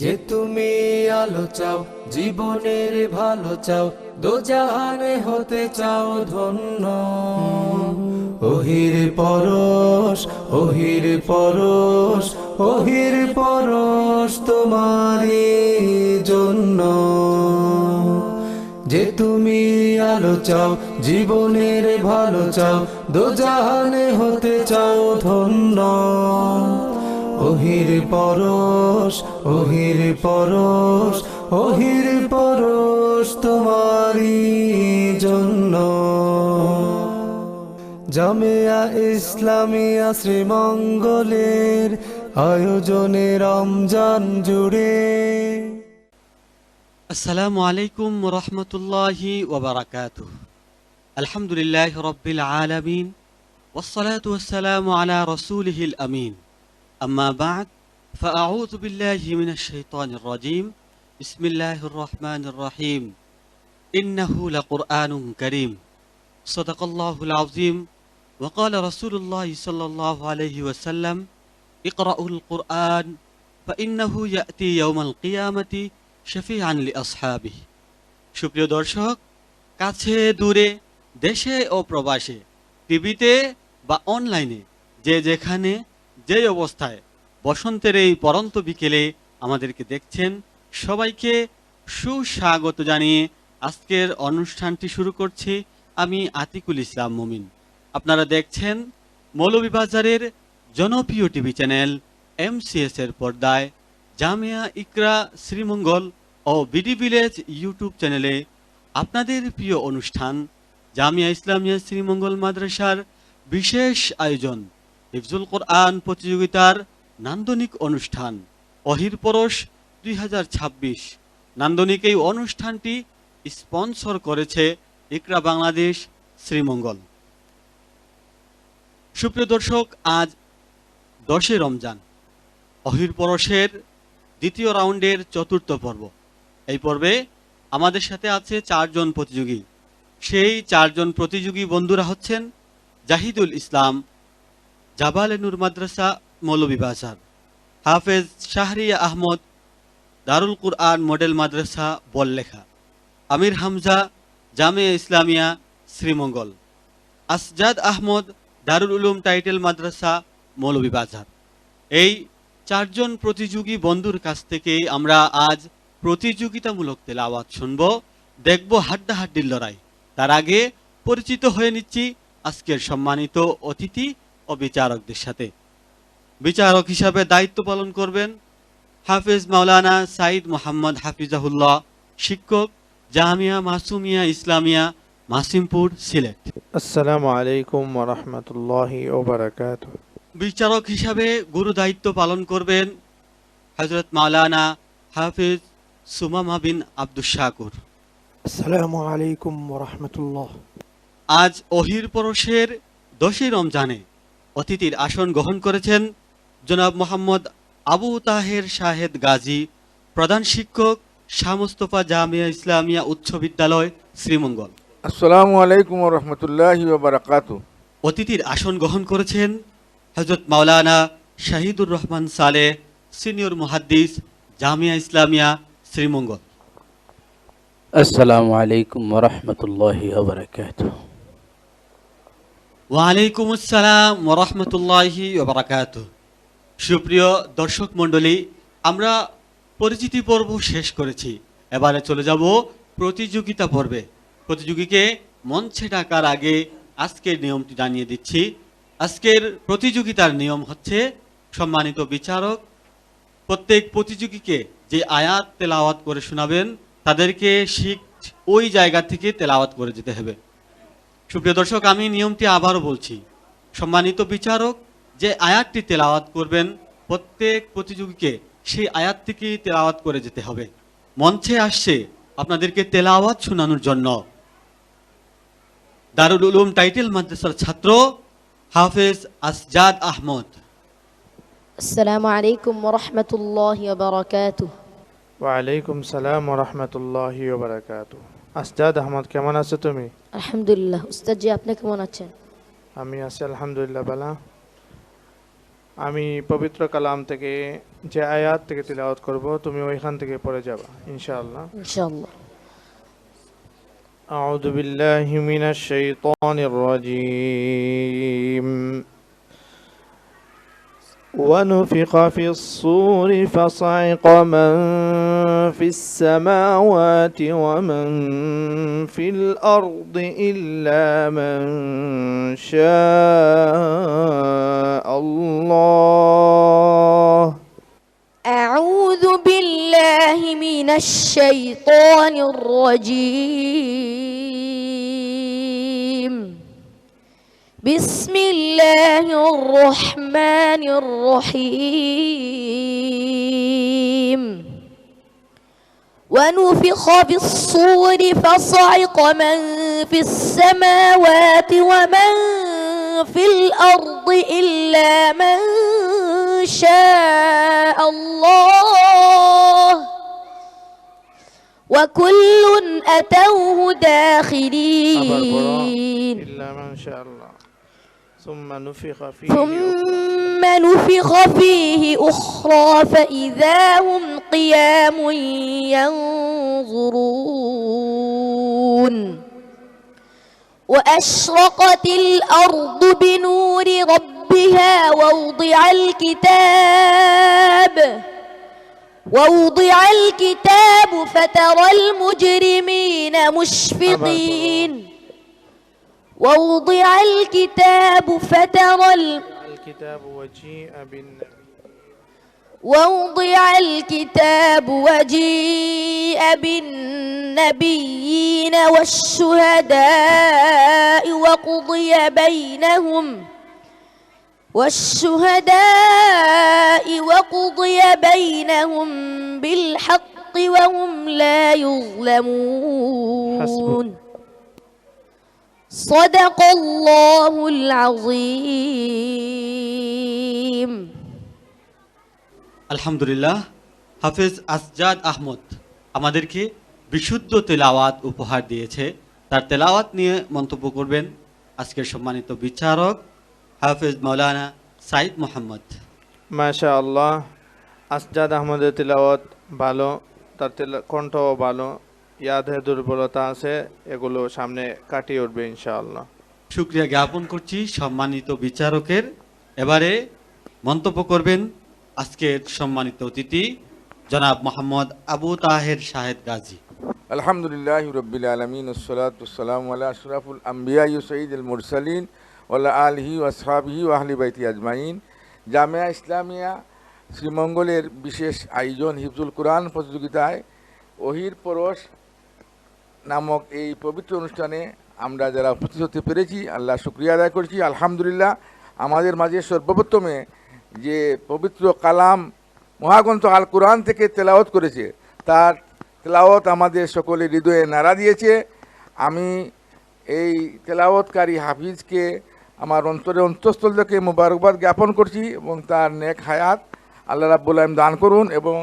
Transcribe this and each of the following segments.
যে তুমি আলো চাও, জীবনের ভালো চাও, দোজাহানে হতে চাও ধন্য। ওহির পরশ, ওহির পরশ, ওহির পরশ তোমারই জন্য। যে তুমি আলো চাও, জীবনের ভালো চাও, দোজাহানে হতে চাও ধন্য। ওহির পরশ, ওহির পরশ, ওহির পরশ তোমারই জন্য। জামিয়া ইসলামিয়া শ্রীমঙ্গলের আয়োজনে রমজান জুড়ে। আসসালামু আলাইকুম ওয়া রাহমাতুল্লাহি ওয়া বারাকাতুহু। আলহামদুলিল্লাহি রাব্বিল আলামিন ওয়াসসালাতু ওয়াসসালামু আলা রাসূলিহিল আমিন। আম্মা বা'দ, ফাআউযু বিল্লাহি মিনাশ শাইতানির রাজীম। বিসমিল্লাহির রহমানির রহিম। ইন্নাহু লাকুরআনুন কারীম। সাদাকাল্লাহুল আযীম। ওয়া ক্বালা রাসূলুল্লাহি সাল্লাল্লাহু আলাইহি ওয়াসাল্লাম, ইকরাউল কুরআন ফাইন্নাহু ইয়াতি ইয়াউমাল কিয়ামাতি শফিআন লিআসহাবিহি। সুপ্রিয় দর্শক, কাছে দূরে, দেশে ও প্রবাসে, টিভিতে বা অনলাইনে, যে যেখানে যে অবস্থায় বসন্তের এই পরন্ত বিকেলে আমাদেরকে দেখছেন, সবাইকে সুস্বাগত জানিয়ে আজকের অনুষ্ঠানটি শুরু করছি আমি আতিকুল ইসলাম মুমিন। আপনারা দেখছেন মৌলভীবাজারের জনপ্রিয় টিভি চ্যানেল MCS এর পর্দায় জামিয়া ইকরা শ্রীমঙ্গল ও বিডি ভিলেজ ইউটিউব চ্যানেলে আপনাদের প্রিয় অনুষ্ঠান জামিয়া ইসলামিয়া শ্রীমঙ্গল মাদ্রাসার বিশেষ আয়োজন হিফজুল কোরআন প্রতিযোগিতার নান্দনিক অনুষ্ঠান অহির পরশ 2026। নান্দনিক এই অনুষ্ঠানটি স্পন্সর করেছে ইকরা বাংলাদেশ শ্রীমঙ্গল। সুপ্রিয় দর্শক, আজ 10 রমজান, অহির পরশের দ্বিতীয় রাউন্ডের চতুর্থ পর্ব। এই পর্বে আমাদের সাথে আছে 4 জন প্রতিযোগী। সেই 4 জন প্রতিযোগী বন্ধুরা হচ্ছেন জাহিদুল ইসলাম, জাবালে নূর মাদ্রাসা মৌলভীবাজার; হাফেজ শাহরিয়া আহমদ, দারুল কুরআন মডেল মাদ্রাসা বললেখা; আমির হামজা, জামিয়া ইসলামিয়া শ্রীমঙ্গল; আসজাদ আহমদ, দারুল উলুম টাইটেল মাদ্রাসা মৌলভীবাজার। এই 4 জন প্রতিযোগী বন্ধুর কাছ থেকে আমরা আজ প্রতিযোগিতামূলক তেলাওয়াত শুনব, দেখব হাড্ডাহাড্ডির লড়াই। তার আগে পরিচিত হয়ে নিচ্ছি আজকের সম্মানিত অতিথি ও বিচারকদের সাথে। বিচারক হিসাবে দায়িত্ব পালন করবেন হাফেজ মাওলানা সাইদ মোহাম্মদ হাফিজাহুল্লাহ, শিক্ষক, জামিয়া মাসুমিয়া ইসলামিয়া, মাসিমপুর, সিলেট। আসসালামু আলাইকুম ওয়া রাহমাতুল্লাহি ওয়া বারাকাতুহু। বিচারক হিসাবে গুরু দায়িত্ব পালন করবেন হযরত মাওলানা হাফেজ সুমামা বিন আব্দুশ শাকুর। আসসালামু আলাইকুম ওয়া রাহমাতুল্লাহ। আজ অহির পরশের 10 রমজানে অতিথির আসন গ্রহণ করেছেন জনাব মোহাম্মদ আবু তাহের শাহেদ গাজী, প্রধান শিক্ষক, শাহ মুস্তফা জামিয়া ইসলামিয়া উচ্চ বিদ্যালয় শ্রীমঙ্গল। আসসালামু আলাইকুম ওয়া রাহমাতুল্লাহি ওয়া বারাকাতুহু। অতিথির আসন গ্রহণ করেছেন হযরত মাওলানা শাহিদুর রহমান সালেহ, সিনিয়র মুহাদ্দিস, জামিয়া ইসলামিয়া শ্রীমঙ্গল। আসসালামু আলাইকুম ওয়া রাহমাতুল্লাহি ওয়া বারাকাতুহু। ওয়া আলাইকুম আসসালাম ওয়া রাহমাতুল্লাহি ওয়া বারাকাতুহু। সুপ্রিয় দর্শক মণ্ডলী, আমরা পরিচিতি পর্ব শেষ করেছি, এবারে চলে যাব প্রতিযোগিতা পর্বে। প্রতিযোগীকে মঞ্চে ডাকার আগে আজকের নিয়মটি জানিয়ে দিচ্ছি। আজকের প্রতিযোগিতার নিয়ম হচ্ছে, সম্মানিত বিচারক প্রত্যেক প্রতিযোগীকে যে আয়াত তেলাওয়াত করে শোনাবেন, তাদেরকে ওই জায়গা থেকে তেলাওয়াত করে যেতে হবে। সুপ্রিয় দর্শক, আমি নিয়মটি আবারও বলছি। সম্মানিত বিচারক যে আয়াতটি তেলাওয়াত করবেন, প্রত্যেক প্রতিযোগীকে সেই আয়াত থেকে তেলাওয়াত করে যেতে হবে। মঞ্চে আসছে আপনাদেরকে তেলাওয়াত শোনানোর জন্য দারুল উলুম টাইটেল মাদ্রাসার ছাত্র হাফেজ আসজাদ আহমদ। আসসালামু আলাইকুম ওয়া রাহমাতুল্লাহি ওয়া বারাকাতুহু। ওয়া আলাইকুম সালাম ওয়া রাহমাতুল্লাহি ওয়া বারাকাতুহু। আসজাদ আহমদ, কেমন আছো তুমি? আলহামদুলিল্লাহ। উস্তাদ জি, আপনি কেমন আছেন? আমি আছি আলহামদুলিল্লাহ ভালো। আমি পবিত্র কালাম থেকে যে আয়াত থেকে তিলাওয়াত করব তুমি ওইখান থেকে পড়ে যাবা ইনশাআল্লাহ। إن شاء الله. أعوذ بالله من الشيطان الرجيم. ونفخ في الصور فصعق من في السماوات ومن في الأرض إلا من شاء الله. أعوذ بالله من الشيطان الرجيم. بسم الله الرحمن الرحيم. ونفخ في الصور فصعق من في السماوات ومن في الأرض إلا من شاء الله وكل أتوه داخرين. إلا من شاء الله. ثم نفخ فيه أخرى فإذا هم قيام ينظرون. وأشرقت الأرض بنور ربها ووضع الكتاب فترى المجرمين مشفقين ووضع الكتاب وجيء بالنبيين والشهداء وقضي بينهم بالحق وهم لا يظلمون. صدق الله العظيم. আলহামদুলিল্লাহ, হাফেজ আসজাদ আহমদ আমাদেরকে বিশুদ্ধ তেলাওয়াত উপহার দিয়েছে। তার তেলাওয়াত নিয়ে মন্তব্য করবেন আজকের সম্মানিত বিচারক হাফেজ মাওলানা সাইদ মোহাম্মদ। মাশাআল্লাহ, আসজাদ আহমদের তিলাওয়াত ভালো, তার কণ্ঠও ভালো। ইয়াদে দুর্বলতা আছে, এগুলো সামনে কাটিয়ে উঠবে ইনশাআল্লাহ। শুকরিয়া জ্ঞাপন করছি সম্মানিত বিচারকের। এবারে মন্তব্য করবেন আজকের সম্মানিত অতিথি জনাব মোহাম্মদ আবু তাহের শাহেদ গাজী। আলহামদুলিল্লাহি রাব্বিল আলামিন ওয়াসসালাতু ওয়াসসালামু আলা আশরাফুল আমবিয়া ওয়া সাইয়্যিদুল মুরসালিন ওয়া আলা আলিহি ওয়া আসহাবিহি ওয়া আহলি বাইতি আজমাইন। জামিয়া ইসলামিয়া শ্রীমঙ্গলের বিশেষ আয়োজন হিফজুল কোরআন প্রতিযোগিতায় ওহির পরশ নামক এই পবিত্র অনুষ্ঠানে আমরা যারা উপস্থিত হতে পেরেছি আল্লাহ শুকরিয়া আদায় করছি। আলহামদুলিল্লাহ, আমাদের মাঝে সর্বপ্রথমে যে পবিত্র কালাম মহাগ্রন্থ আল কোরআন থেকে তেলাওয়াত করেছে, তার তেলাওয়াত আমাদের সকলের হৃদয়ে নাড়া দিয়েছে। আমি এই তেলাওয়াতকারী হাফিজকে আমার অন্তরের অন্তঃস্থল থেকে মুবারকবাদ জ্ঞাপন করছি এবং তার নেক হায়াত আল্লাহ রাব্বুল আলামিন দান করুন এবং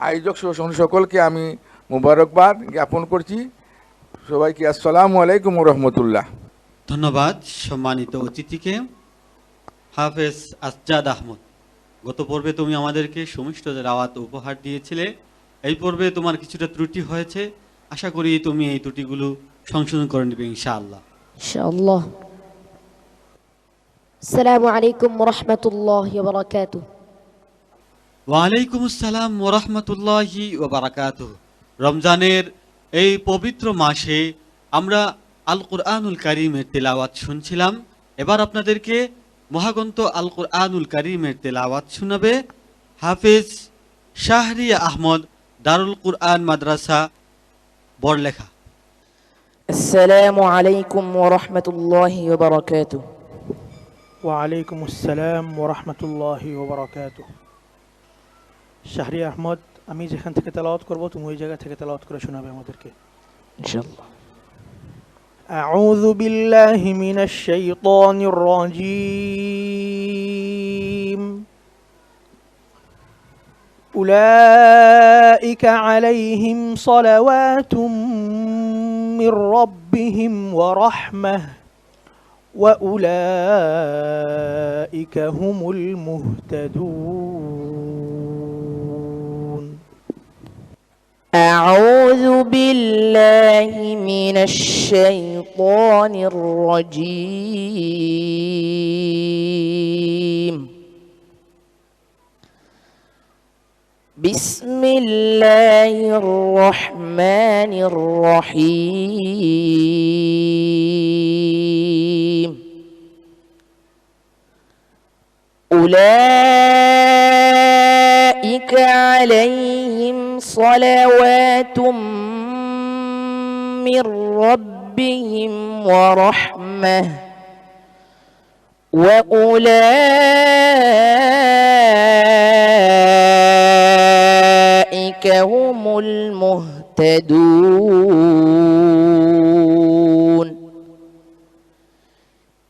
আয়োজক সহ সকলকে আমি মুবারকবাদ জ্ঞাপন করছি। সবাইকে আসসালামু আলাইকুম ওয়া রাহমাতুল্লাহ। ধন্যবাদ সম্মানিত অতিথিকে। হাফেজ আসজাদ আহমদ, গত পর্বে তুমি আমাদেরকে সুমিষ্ট তেলাওয়াত উপহার দিয়েছিলে। এই পর্বে তোমার কিছুটা ত্রুটি হয়েছে, আশা করি তুমি এই ত্রুটিগুলো সংশোধন করে নেবে ইনশাআল্লাহ। إن شاء الله. السلام عليكم ورحمة الله وبركاته. ওয়ালাইকুম আসসালাম ওয়া রাহমাতুল্লাহি ওয়া বারাকাতুহু। রমজানের এই পবিত্র মাসে আমরা আল কুরআনুল কারীমের তেলাওয়াত শুনছিলাম। এবার আপনাদেরকে মহাগ্রন্থ আল কুরআনুল কারীমের তেলাওয়াত শোনাবে হাফেজ শাহরিয়া আহমদ, দারুল কুরআন মাদ্রাসা, বড়লেখা। السلام عليكم ورحمة الله وبركاته. وعليكم السلام ورحمة الله وبركاته. শাহরি আহমদ, আমি যেখান থেকে তেলাওয়াত করব তুমি ওই জায়গা থেকে তেলাওয়াত করে শোনাবে আমাদেরকে إن شاء الله. أعوذ بالله من الشيطان الرجيم. أولئك عليهم صلوات من ربهم ورحمة وأولئك هم المهتدون. أعوذ بالله من الشيطان الرجيم. بسم الله الرحمن الرحيم. أولئك عليهم صلوات من ربهم ورحمة وأولئك هم المهتدون.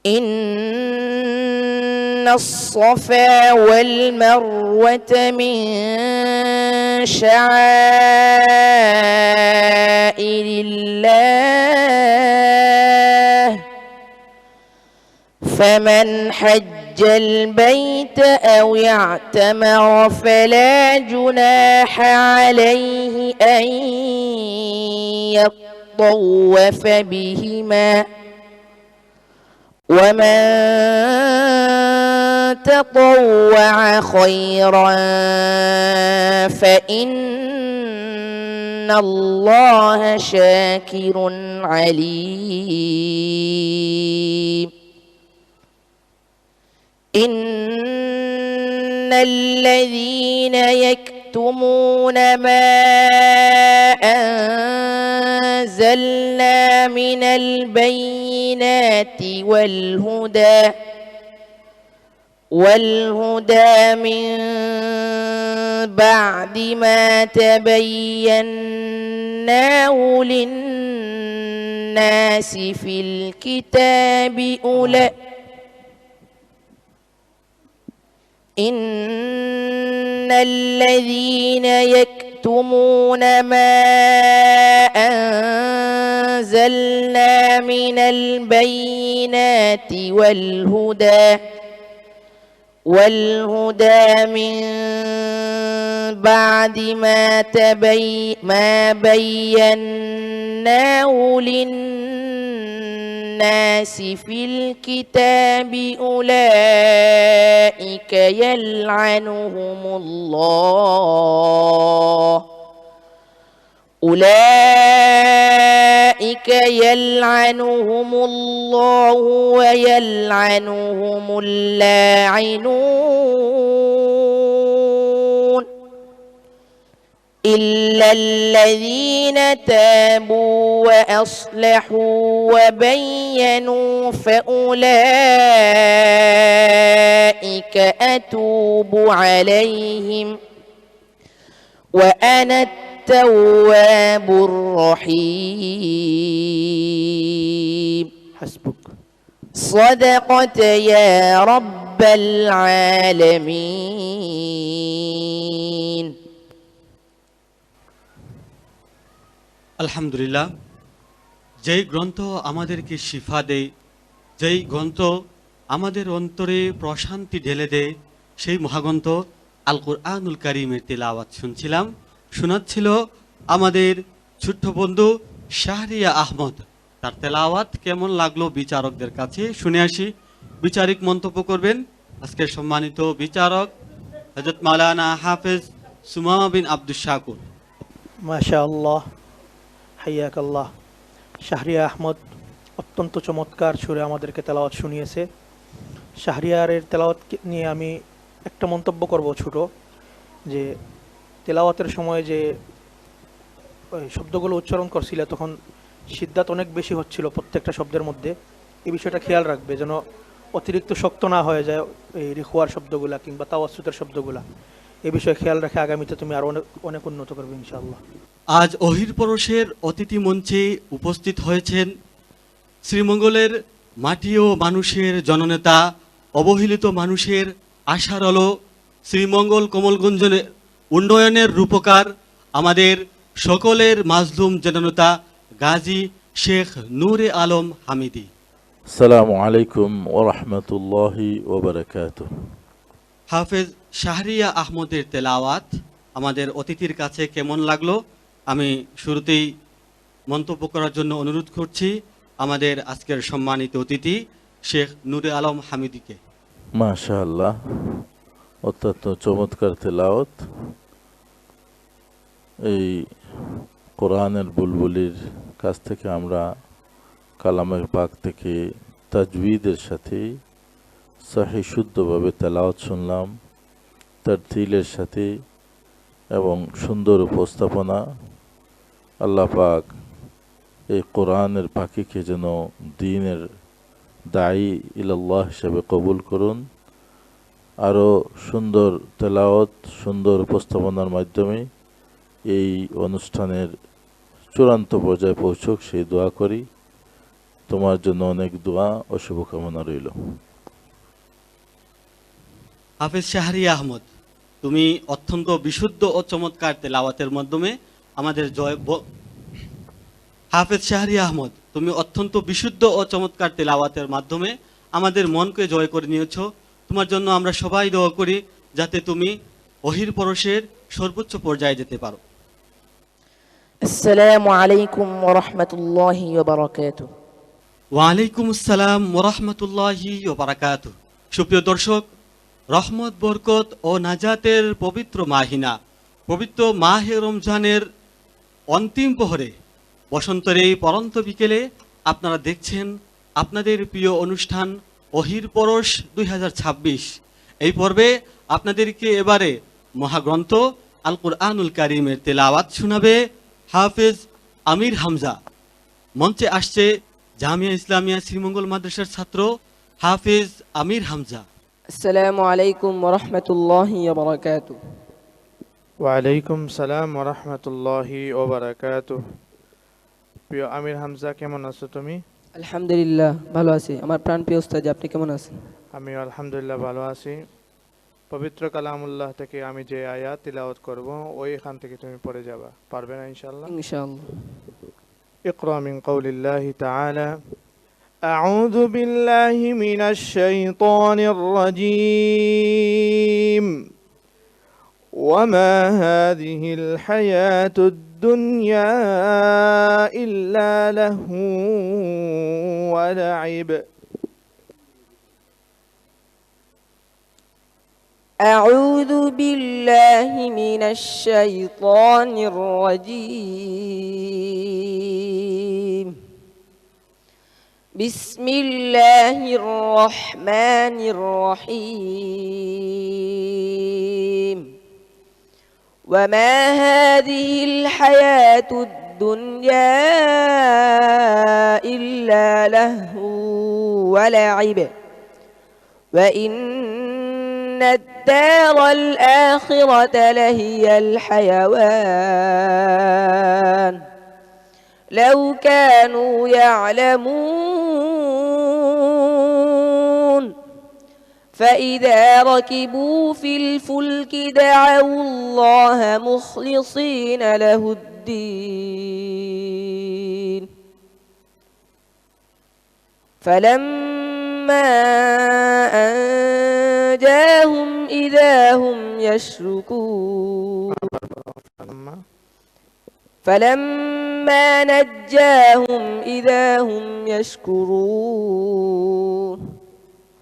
إن الصفا والمروة من شعائر الله فمن حج البيت أو اعتمر فلا جناح عليه أن يطوف بهما ومن تطوع خيرا فإن الله شاكر عليم. إن الذين يكتمون ما أنزلنا من البينات والهدى من بعد ما تبيناه للناس في الكتاب إن الذين يكتمون ما أنزلنا من البينات والهدى من بعد ما بيناه للناس في الكتاب أولئك يلعنهم الله ويلعنهم اللاعنون إلا الذين تابوا وأصلحوا وبينوا فأولئك أتوب عليهم وأنا التواب الرحيم. حسبك. صدقت يا رب العالمين. আলহামদুলিল্লাহ, যেই গ্রন্থ আমাদেরকে শিফা দেয়, যেই গ্রন্থ আমাদের অন্তরে প্রশান্তি ঢেলে দেয়, সেই মহাগ্রন্থ আল কুরআনুল কারীমের তিলাওয়াত শুনছিলাম। শোনাচ্ছিল আমাদের ছোট্ট বন্ধু শাহরিয়া আহমদ। তার তেলাওয়াত কেমন লাগলো বিচারকদের কাছে শুনে আসি। বিচারিক মন্তব্য করবেন আজকের সম্মানিত বিচারক হযরত মাওলানা হাফেজ সুমামা বিন আব্দুস শাকুর। মাশাআল্লাহ, হাইয়াকাল্লাহ। শাহরিয়া আহমদ অত্যন্ত চমৎকার সুরে আমাদেরকে তেলাওয়াত শুনিয়েছে। শাহরিয়ারের তেলাওয়াত নিয়ে আমি একটা মন্তব্য করব ছোট, যে তেলাওয়াতের সময় যে শব্দগুলো উচ্চারণ করছিল তখন সিদ্ধাত অনেক বেশি হচ্ছিল প্রত্যেকটা শব্দের মধ্যে। এই বিষয়টা খেয়াল রাখবে যেন অতিরিক্ত শক্ত না হয়ে যায় এই রিখওয়ার শব্দগুলা কিংবা তাওয়াসসুতের শব্দগুলা। এই বিষয়ে খেয়াল রেখে আগামীতে তুমি আরো অনেক উন্নত করবে ইনশাআল্লাহ। আজ অহির পরশের অতিথি মঞ্চে উপস্থিত হয়েছেন শ্রীমঙ্গলের মাটি ও মানুষের জননেতা, অবহেলিত মানুষের আশার আলো, শ্রীমঙ্গল কমলগঞ্জের উন্নয়নের রূপকার, আমাদের সকলের মাজলুম জননেতা গাজী শেখ নূরে আলম হামিদি। আসসালামু আলাইকুম ওয়া রাহমাতুল্লাহি ওয়া বারাকাতুহু। হাফেজ শাহরিয়া আহমদের তেলাওয়াত আমাদের অতিথির কাছে কেমন লাগলো আমি শুরুতেই মন্তব্য করার জন্য অনুরোধ করছি আমাদের আজকের সম্মানিত অতিথি শেখ নূরে আলম হামিদিকে। মাশাআল্লাহ, অত্যন্ত চমৎকার তেলাওয়াত। এই কোরআনের বুলবুলির কাছ থেকে আমরা কালামে পাক থেকে তাজবিদের সাথে সহি শুদ্ধভাবে তেলাওয়াত শুনলাম, তারতিলের সাথে এবং সুন্দর উপস্থাপনা। আল্লাহ পাক এই কোরআনের পাখিকে যেন দ্বীনের দায়ী ইলাল্লাহ হিসেবে কবুল করুন। আরও সুন্দর তেলাওয়াত, সুন্দর উপস্থাপনার মাধ্যমে এই অনুষ্ঠানের চূড়ান্ত পর্যায়ে পৌঁছুক সেই দোয়া করি। তোমার জন্য অনেক দোয়া ও শুভকামনা রইল। হাফেজ শাহরিয়া আহমদ, তুমি অত্যন্ত বিশুদ্ধ ও চমৎকার তেলাওয়াতের মাধ্যমে আমাদের হাফেজ শাহরিয়া আহমদ, তুমি অত্যন্ত বিশুদ্ধ ও চমৎকার তেলাওয়াতের মাধ্যমে আমাদের মনকে জয় করে নিয়েছো। তোমার জন্য আমরা সবাই দোয়া করি যাতে তুমি ওহির পরশের সর্বোচ্চ পর্যায়ে যেতে পারো। আসসালামু আলাইকুম ওয়া রাহমাতুল্লাহি ওয়া বারাকাতুহু। ওয়ালাইকুম আসসালাম ওয়া রাহমাতুল্লাহি ওয়া বারাকাতুহু। সুপ্রিয় দর্শক, রহমত, বরকত ও নাজাতের পবিত্র মাহিনা, পবিত্র মাহে রমজানের অন্তিম প্রহরে বসন্তের এই পরন্ত বিকেলে আপনারা দেখছেন আপনাদের প্রিয় অনুষ্ঠান ওহির পরশ 2026। এই পর্বে আপনাদেরকে এবারে মহাগ্রন্থ আল কুরআনুল কারীমের তেলাওয়াত শোনাবে হাফেজ আমির হামজা। মঞ্চে আসছে জামিয়া ইসলামিয়া শ্রীমঙ্গল মাদ্রাসার ছাত্র হাফেজ আমির হামজা। আসসালামু আলাইকুম ওয়া রাহমাতুল্লাহি ওয়া বারাকাতুহু। ওয়ালাইকুম সালাম ওয়া রাহমাতুল্লাহি ওয়া বারাকাতুহু। প্রিয় আমির হামজা, কেমন আছো তুমি? আলহামদুলিল্লাহ ভালো আছি। আমার প্রাণপ্রিয় উস্তাদ, আপনি কেমন আছেন? আমি আলহামদুলিল্লাহ ভালো আছি। পবিত্র কালামুল্লাহ থেকে আমি যে আয়াত তিলাওয়াত করব ওইখান থেকে তুমি পড়ে যাবা, পারবে না ইনশাআল্লাহ? ইনশাআল্লাহ। اقرأ من قول الله تعالى أعوذ بالله من الشيطان الرجيم وما هذه الحياة الدنيا إلا لهو ولعب أعوذ بالله من الشيطان الرجيم. بسم الله الرحمن الرحيم. وما هذه الحياة الدنيا إلا لهو ولعب وإن الدار الآخرة لهي الحيوان لو كانوا يعلمون فإذا ركبوا في الفلك دعوا الله مخلصين له الدين فلما أنجاهم إذا هم يشركون فلما نجاهم إذا هم يشكرون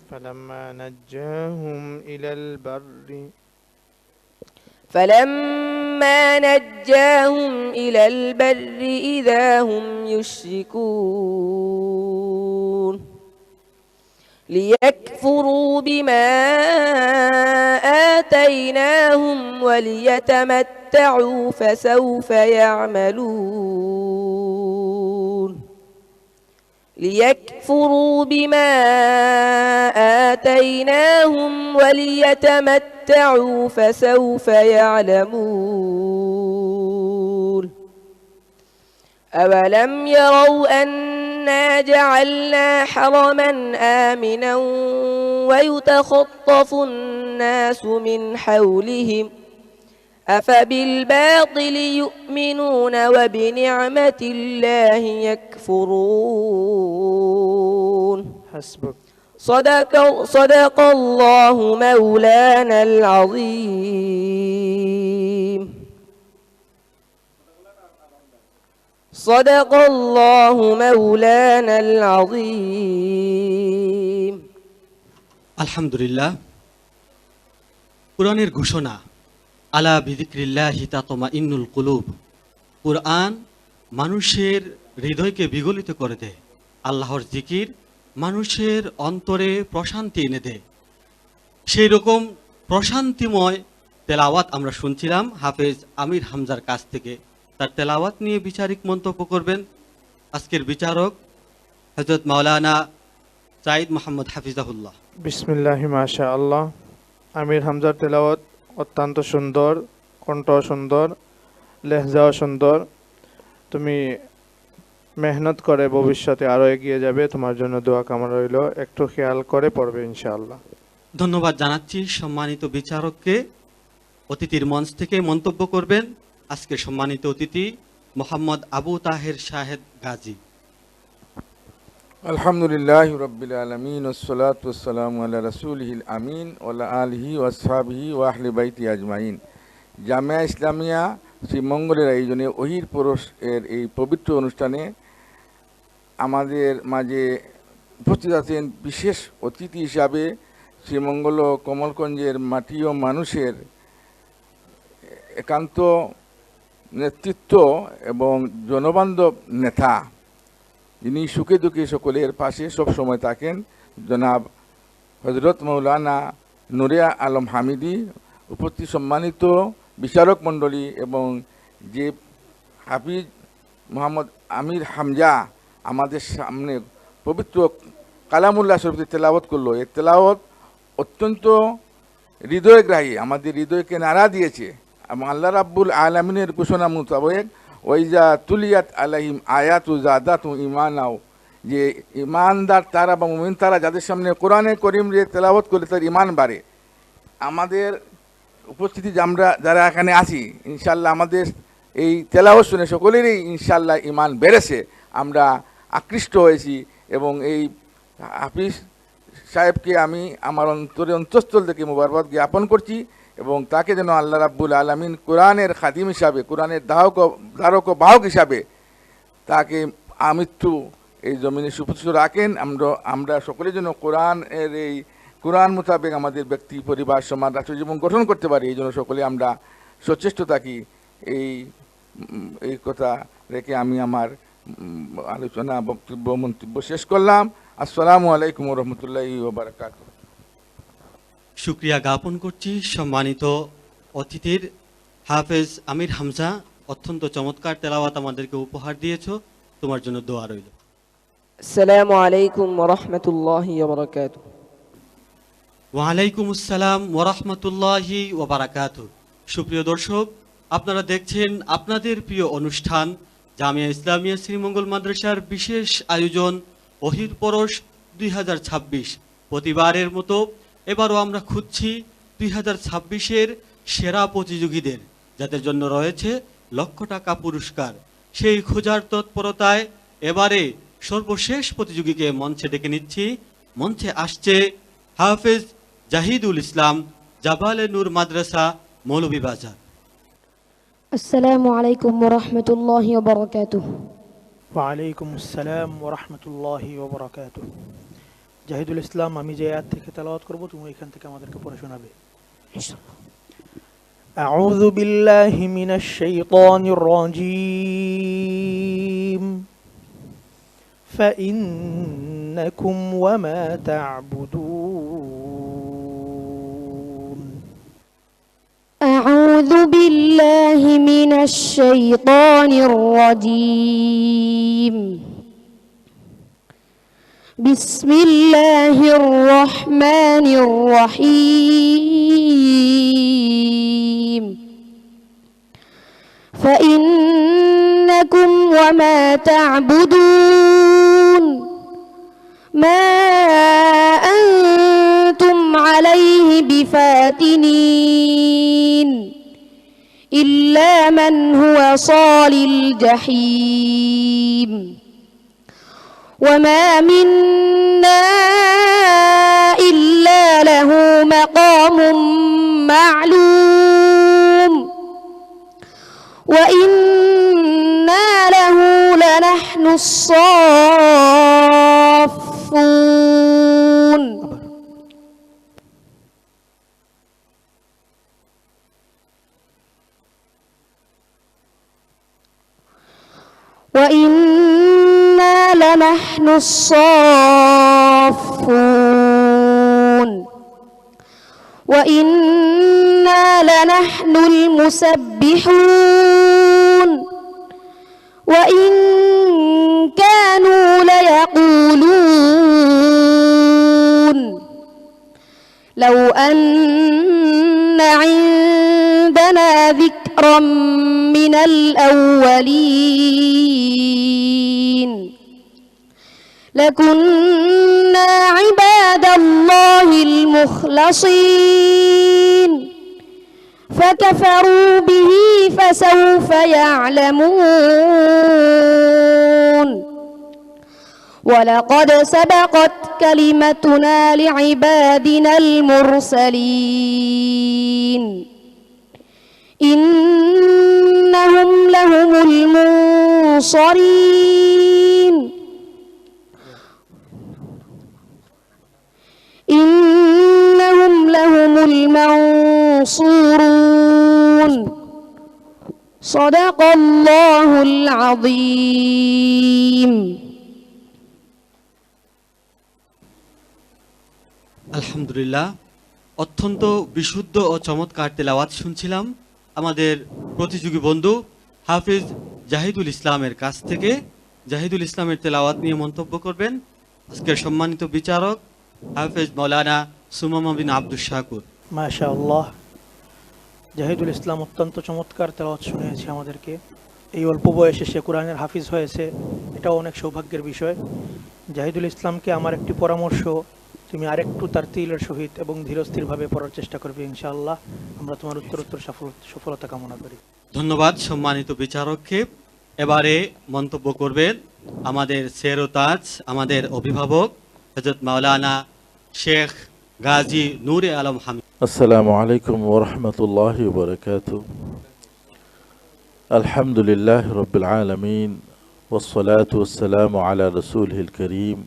فلما نجاهم إلى البر إذا هم يشركون ليكفروا بما آتيناهم وليتمتعوا فسوف يعملون ليكفروا بما آتيناهم وليتمتعوا فسوف يعلمون أولم يروا أنا جعلنا حرما آمنا ويتخطف الناس من حولهم أفبالباطل يؤمنون وبنعمة الله يكفرون হাসবুক। صدق الله مولانا العظيم صدق الله مولانا العظيم আলহামদুলিল্লাহ। কুরআনের ঘোষণা, আলা বিযিকরিল্লাহি তাতমাইন্নুল কুলুব। কুরআন মানুষের হৃদয়কে বিগলিত করে দেয়। আল্লাহর জিকির মানুষের অন্তরে প্রশান্তি এনে দেয়। সেই রকম প্রশান্তিময় তেলাওয়াত আমরা শুনছিলাম হাফেজ আমির হামজার কাছ থেকে। তার তেলাওয়াত নিয়ে বিচারিক মন্তব্য করবেন আজকের বিচারক হযরত মাওলানা সাইদ মোহাম্মদ হাফিজাহুল্লাহ। বিসমিল্লাহি মাশা আল্লাহ। আমির হামজার তেলাওয়াত অত্যন্ত সুন্দর, কণ্ঠ সুন্দর, লেহজাও সুন্দর। তুমি মেহনত করে ভবিষ্যতে আরও এগিয়ে যাবে, তোমার জন্য দোয়া কামনা রইল। একটু খেয়াল করে পড়বে ইনশাআল্লাহ। ধন্যবাদ জানাচ্ছি সম্মানিত বিচারককে। অতিথির মঞ্চ থেকে মন্তব্য করবেন আজকের সম্মানিত অতিথি মোহাম্মদ আবু তাহের শাহেদ গাজী। আলহামদুলিল্লাহ রব্বিল আলামিন ওয়াসসালাতু ওয়াসসালামু আলা রাসূলিহিল আমিন ওয়া আলা আলিহি ওয়া আসহাবিহি ওয়া আহলি বাইতি আজমাইন। জামিয়া ইসলামিয়া শ্রীমঙ্গলের আয়োজনে ওহির পরশ এর এই পবিত্র অনুষ্ঠানে আমাদের মাঝে উপস্থিত আছেন বিশেষ অতিথি হিসাবে শ্রীমঙ্গল ও কমলগঞ্জের মাটি ও মানুষের একান্ত নেতৃত্ব এবং জনবান্ধব নেতা, যিনি সুখে দুঃখে সকলের পাশে সব সময় থাকেন, জনাব হযরত মৌলানা নূরে আলম হামিদি। উপস্থিত সম্মানিত বিচারক মণ্ডলী এবং যে হাফিজ মোহাম্মদ আমির হামজা আমাদের সামনে পবিত্র কালামুল্লাহ শরীফ তেলাওয়াত করলো। এই তেলাওয়াত অত্যন্ত হৃদয়গ্রাহী, আমাদের হৃদয়কে নাড়া দিয়েছে এবং আল্লাহ রাব্বুল আলামিনের ঘোষণা মোতাবেক ওইজা তুলিয়াত আলাইহিম আয়াতু জাদাতু ঈমানাও, যে ইমানদার তারা বা মুমিন তারা যাদের সামনে কোরআনে করিম যে তেলাওয়াত করে তার ইমান বাড়ে। আমাদের উপস্থিতি আমরা যারা এখানে আছি ইনশাল্লাহ আমাদের এই তেলাওয়াত শুনে সকলেরই ইনশাল্লাহ ইমান বেড়েছে, আমরা আকৃষ্ট হয়েছি এবং এই হাফিজ সাহেবকে আমি আমার অন্তঃস্থল থেকে মোবারকবাদ জ্ঞাপন করছি এবং তাকে যেন আল্লাহ রাব্বুল আলামিন কোরআনের খাদিম হিসাবে, কোরআনের ধারক ও বাহক হিসাবে তাকে আমৃত্যু এই জমিনে সুপ্রতিষ্ঠিত রাখেন। আমরা সকলের জন্য কোরআন মোতাবেক আমাদের ব্যক্তি, পরিবার, সমাজ, রাষ্ট্র জীবন গঠন করতে পারি, এই জন্য সকলে আমরা সচেষ্ট থাকি। এই কথা রেখে আমি আমার আলোচনা, বক্তব্য, মন্তব্য শেষ করলাম। আসসালামু আলাইকুম ওয়া রাহমাতুল্লাহি ওয়া বারাকাতুহু। শুকরিয়া জ্ঞাপন করছি সম্মানিত অতিথির। হাফেজ আমির হামজা, অত্যন্ত চমৎকার তেলাওয়াত আমাদেরকে উপহার দিয়েছ, তোমার জন্য দোয়া রইল। আসসালামু আলাইকুম ওয়া রাহমাতুল্লাহি ওয়া বারাকাতুহু। ওয়ালাইকুম আসসালাম ওয়া রাহমাতুল্লাহি ওয়া বারাকাতুহু। সুপ্রিয় দর্শক, আপনারা দেখছেন আপনাদের প্রিয় অনুষ্ঠান জামিয়া ইসলামিয়া শ্রীমঙ্গল মাদ্রাসার বিশেষ আয়োজন ওহির পরশ 2026। প্রতিবারের মতো এবারও আমরা খুঁজছি 2026-এর সেরা প্রতিযোগীদের, যাদের জন্য রয়েছে লক্ষ টাকা পুরস্কার। সেই খোঁজার তৎপরতায় এবারে সর্বশেষ প্রতিযোগীকে মঞ্চে ডেকে নিচ্ছি। মঞ্চে আসছে হাফেজ জাহিদুল ইসলাম, জাবালে নূর মাদ্রাসা, মৌলভীবাজার। السلام عليكم ورحمة الله وبركاته. ওয়ালাইকুম আসসালাম ওয়া রাহমাতুল্লাহি ওয়া বারাকাতুহু। জাহিদুল ইসলাম, আমি যে আয়াত থেকে তেলাওয়াত করব তুমি এখান থেকে আমাদেরকে পড়ে শোনাবে। আউযু বিল্লাহি মিনাশ শাইতানির রাজীম। فإنكم وما تعبدون. أعوذ بالله من الشيطان الرجيم. بسم الله الرحمن الرحيم. فإنكم وما تعبدون ما أنتم عليه بفاتنين إلا من هو صال الجحيم وما منا إلا له مقام معلوم وإنا له لنحن الصافون وإنا لنحن الصافون وإنا لنحن المسبحون وإن كانوا ليقولون لو أن عندنا ذكرا من الأولين لكنا عباد الله المخلصين فكفروا به فسوف يعلمون ولقد سبقت كلمتنا لعبادنا المرسلين إنهم لهم المنصرين إنهم لهم المنصورون صدق الله العظيم আলহামদুলিল্লাহ, অত্যন্ত বিশুদ্ধ ও চমৎকার তেলাওয়াত শুনছিলাম আমাদের প্রতিযোগী বন্ধু হাফিজ জাহিদুল ইসলামের কাছ থেকে। জাহিদুল ইসলামের তেলাওয়াত নিয়ে মন্তব্য করবেন আজকের সম্মানিত বিচারক হাফিজ মৌলানা সুমামা বিন আব্দুল শাকুর। মাশাআল্লাহ, জাহিদুল ইসলাম অত্যন্ত চমৎকার তেলাওয়াত শুনিয়েছে আমাদেরকে। এই অল্প বয়সে সে কোরআনের হাফিজ হয়েছে, এটাও অনেক সৌভাগ্যের বিষয়। জাহিদুল ইসলামকে আমার একটি পরামর্শ, তুমি আরেকটু তার তিলের সহিত এবং ধীরস্থিরভাবে পড়ার চেষ্টা করবে ইনশাআল্লাহ। আমরা তোমার উত্তরোত্তর সফলতা কামনা করি। ধন্যবাদ সম্মানিত বিচারককে। এবারে মন্তব্য করবেন আমাদের সেরোতাজ, আমাদের অভিভাবক হযরত মাওলানা শেখ গাজী নূরে আলম হামিদ। আসসালামু আলাইকুম ওয়া রাহমাতুল্লাহি ওয়া বারাকাতুহু। আলহামদুলিল্লাহি রাব্বিল আলামিন ওয়াস সালাতু ওয়াস সালামু আলা রাসূলিল কারীম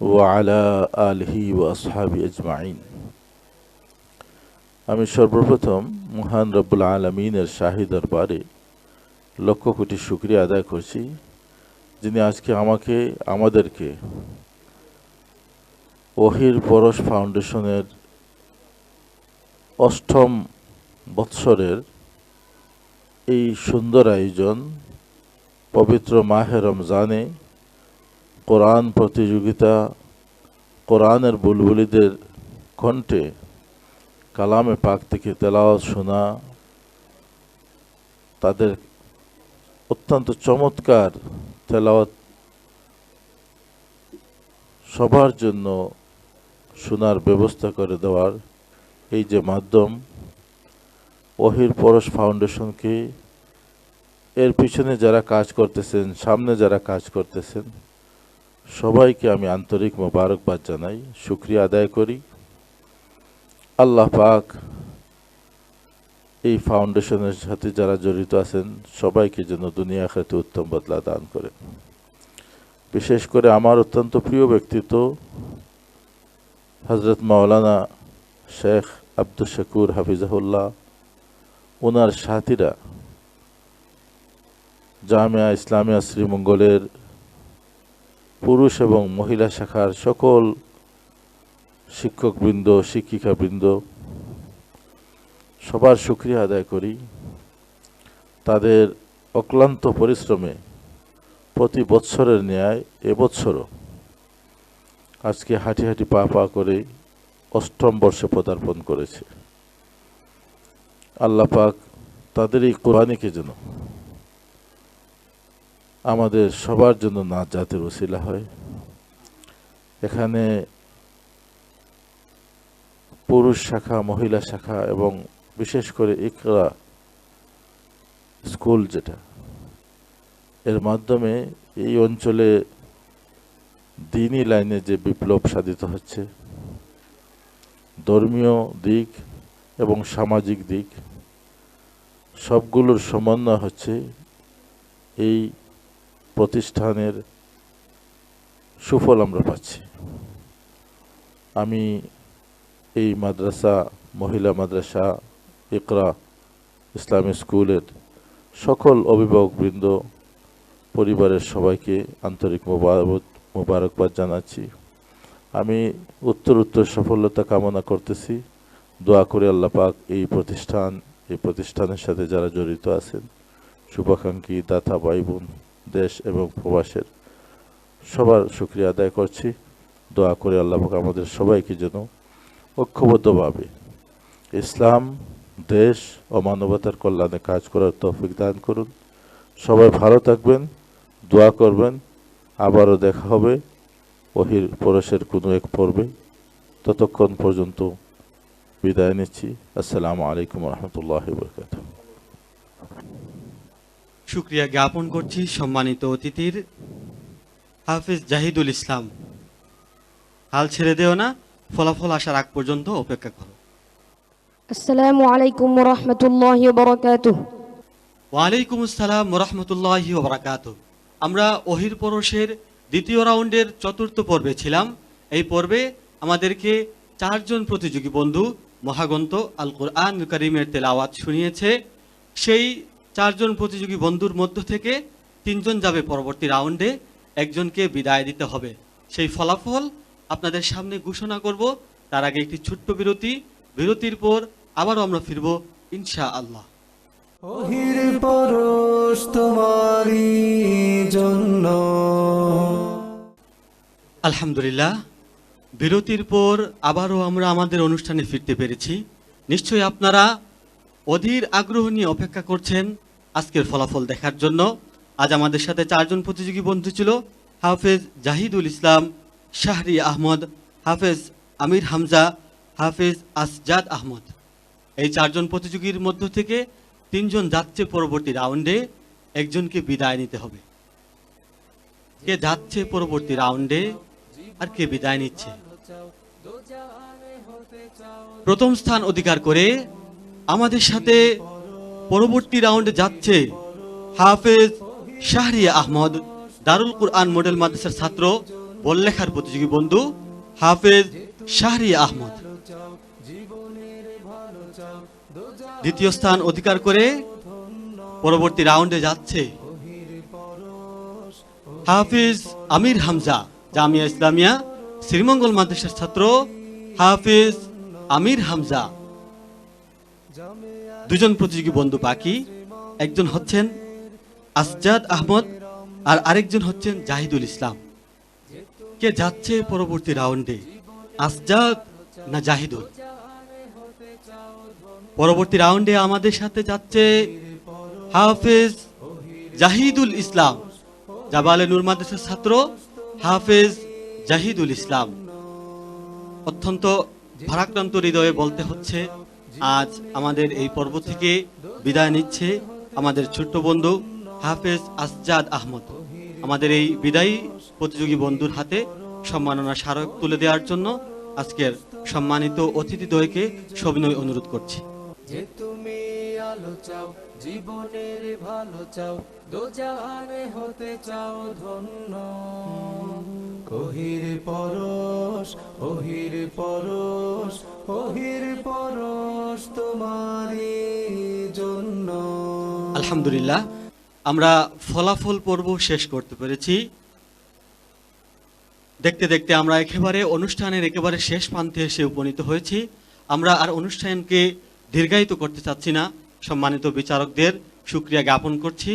ওয়া আলা আলিহি ওয়া আসহাবিহি আজমাইন। আমি সর্বপ্রথম মহান রব্বুল আলামিনের শাহী দরবারে লক্ষ কোটি শুকরিয়া আদায় করছি, যিনি আজকে আমাদেরকে ওহির পরশ ফাউন্ডেশনের ৮ম বৎসরের এই সুন্দর আয়োজন, পবিত্র মাহে রমজানে কোরআন প্রতিযোগিতা, কোরআনের বুলবুলিদের কণ্ঠে কালামে পাক থেকে তেলাওয়াত শোনা, তাদের অত্যন্ত চমৎকার তেলাওয়াত সবার জন্য শোনার ব্যবস্থা করে দেওয়ার এই যে মাধ্যম, ওহির পরশ ফাউন্ডেশনকে, এর পিছনে যারা কাজ করতেছেন, সামনে যারা কাজ করতেছেন, সবাইকে আমি আন্তরিক মোবারকবাদ জানাই, শুকরিয়া আদায় করি। আল্লাহ পাক এই ফাউন্ডেশনের সাথে যারা জড়িত আছেন সবাইকে যেন দুনিয়া আখিরাতে উত্তম বদলা দান করেন। বিশেষ করে আমার অত্যন্ত প্রিয় ব্যক্তিত্ব হযরত মাওলানা শেখ আব্দুল শাকুর হাফিজাহুল্লাহ, ওনার সাথীরা জামিয়া ইসলামিয়া শ্রীমঙ্গলের পুরুষ এবং মহিলা শাখার সকল শিক্ষকবৃন্দ, শিক্ষিকাবৃন্দ, সবার শুকরিয়া আদায় করি। তাদের অক্লান্ত পরিশ্রমে প্রতি বৎসরের ন্যায় এবছরও আজকে হাঁটি হাঁটি পা পা করে ৮ম বর্ষে পদার্পণ করেছে। আল্লাহ পাক তাদের এই কোরআনকে যেন আমাদের সবার জন্য নাজাতের ওসিলা হয়। এখানে পুরুষ শাখা, মহিলা শাখা এবং বিশেষ করে ইকরা স্কুল যেটা, এর মাধ্যমে এই অঞ্চলে দ্বীনি লাইনে যে বিপ্লব সাধিত হচ্ছে, ধর্মীয় দিক এবং সামাজিক দিক সবগুলোর সমন্বয় হচ্ছে এই প্রতিষ্ঠানের সুফল আমরা পাচ্ছি। আমি এই মাদ্রাসা, মহিলা মাদ্রাসা, ইকরা ইসলামী স্কুলের সকল অভিভাবকবৃন্দ, পরিবারের সবাইকে আন্তরিক মোবারকবাদ জানাচ্ছি। আমি উত্তর সফলতা কামনা করতেছি। দোয়া করে আল্লাহ পাক এই প্রতিষ্ঠানের সাথে যারা জড়িত আছেন, শুভাকাঙ্ক্ষী, দাতা, ভাই বোন, দেশ এবং প্রবাসের সবার শুকরিয়া আদায় করছি। দোয়া করে আল্লাহ পাক আমাদের সবাইকে যেন ঐক্যবদ্ধভাবে ইসলাম, দেশ ও মানবতার কল্যাণে কাজ করার তৌফিক দান করুন। সবাই ভালো থাকবেন, দোয়া করবেন। আবারও দেখা হবে ওহির পরশের কোনো এক পর্বে। ততক্ষণ পর্যন্ত বিদায় নিচ্ছি। আসসালামু আলাইকুম রহমতুল্লাহ বরকাতুহ। শুকরিয়া জ্ঞাপন করছি সম্মানিত অতিথির হাফেজ জাহিদুল ইসলাম। হাল ছেড়ে দেও না, ফলাফল আসার আগ পর্যন্ত অপেক্ষা করো। আসসালামু আলাইকুম ওয়া রাহমাতুল্লাহি ওয়া বারাকাতুহু। ওয়ালাইকুম আসসালাম ওয়া রাহমাতুল্লাহি ওয়া বারাকাতুহু। আমরা ওহির পরশের দ্বিতীয় রাউন্ডের চতুর্থ পর্বে ছিলাম। এই পর্বে আমাদেরকে 4 জন প্রতিযোগী বন্ধু মহাগ্রন্থ আল কুরআন কারীমের তেলাওয়াত শুনিয়েছে। সেই 4 জন প্রতিযোগী বন্ধুর মধ্য থেকে 3 জন যাবে পরবর্তী রাউন্ডে, একজনকে বিদায় দিতে হবে। সেই ফলাফল আপনাদের সামনে ঘোষণা করব। তার আগে একটি ছোট্ট বিরতি, বিরতির পর আবারও আমরা ফিরব ইনশাআল্লাহ। ওহির পরশ তোমারই জন্য। আলহামদুলিল্লাহ, বিরতির পর আবারও আমরা আমাদের অনুষ্ঠানে ফিরতে পেরেছি। নিশ্চয়ই আপনারা অধীর আগ্রহ নিয়ে অপেক্ষা করছেন আজকের ফলাফল দেখার জন্য। আজ আমাদের সাথে 4 জন প্রতিযোগী বন্ধু ছিল। হাফেজ জাহিদুল ইসলাম, শাহরি আহমদ, হাফেজ আমির হামজা, হাফেজ আসজাদ আহমদ। এই 4 জন প্রতিযোগীর মধ্য থেকে 3 জন যাচ্ছে পরবর্তী রাউন্ডে, একজনকে বিদায় নিতে হবে। কে যাচ্ছে পরবর্তী রাউন্ডে আর কে বিদায় নিচ্ছে? প্রথম স্থান অধিকার করে আমাদের সাথে পরবর্তী রাউন্ডে যাচ্ছে হাফেজ শাহরি আহমদ, দারুল কুরআন মডেল মাদ্রাসার ছাত্র, বললেখার প্রতিযোগী বন্ধু হাফেজ শাহরি আহমদ। দ্বিতীয় স্থান অধিকার করে পরবর্তী রাউন্ডে যাচ্ছে হাফিজ আমির হামজা, জামিয়া ইসলামিয়া শ্রীমঙ্গল মাদ্রাসার ছাত্র হাফিজ আমির হামজা। 2 জন প্রতিযোগী বন্ধু বাকি, একজন হচ্ছেন আসজাদ আহমদ আর আরেকজন হচ্ছেন জাহিদুল ইসলাম। কে যাচ্ছে পরবর্তী রাউন্ডে, আসজাদ না জাহিদুল? পরবর্তী রাউন্ডে আমাদের সাথে যাচ্ছে হাফেজ জাহিদুল ইসলাম, জাবালে নূর মাদ্রাসার ছাত্র হাফেজ জাহিদুল ইসলাম। অত্যন্ত ভারাক্রান্ত হৃদয়ে বলতে হচ্ছে, আজ আমাদের এই পর্ব থেকে বিদায় নিচ্ছে আমাদের ছোট্ট বন্ধু হাফেজ আসজাদ আহমদ। আমাদের এই বিদায়ী প্রতিযোগী বন্ধুর হাতে সম্মাননা স্মারক তুলে দেওয়ার জন্য আজকের সম্মানিত অতিথিদ্বয়কে সবিনয় অনুরোধ করছি। যে তুমি আলো চাও, জীবনের ভালো চাও, দোজাহানে হতে চাও ধন্য। ওহির পরশ, ওহির পরশ, ওহির পরশ তোমারই জন্য। আলহামদুলিল্লাহ, আমরা ফলাফল পর্ব শেষ করতে পেরেছি। দেখতে দেখতে আমরা অনুষ্ঠানের একেবারে শেষ প্রান্তে এসে উপনীত হয়েছি। আমরা আর অনুষ্ঠানকে দীর্ঘায়িত করতে চাচ্ছি না। সম্মানিত বিচারকদের শুকরিয়া জ্ঞাপন করছি,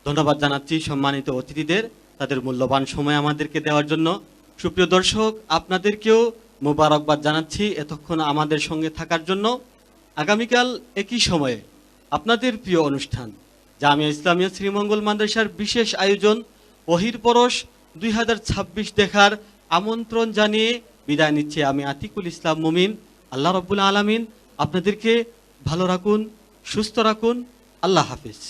ধন্যবাদ জানাচ্ছি সম্মানিত অতিথিদের তাদের মূল্যবান সময় আমাদেরকে দেওয়ার জন্য। সুপ্রিয় দর্শক, আপনাদেরকেও মোবারকবাদ জানাচ্ছি এতক্ষণ আমাদের সঙ্গে থাকার জন্য। আগামীকাল একই সময়ে আপনাদের প্রিয় অনুষ্ঠান জামিয়া ইসলামিয়া শ্রীমঙ্গল মাদ্রাসার বিশেষ আয়োজন ওহির পরশ 2026 দেখার আমন্ত্রণ জানিয়ে বিদায় নিচ্ছে আমি আতিকুল ইসলাম মুমিন। আল্লাহ রাব্বুল আলামিন আপনাদেরকে ভালো রাখুন, সুস্থ রাখুন। আল্লাহ হাফিজ।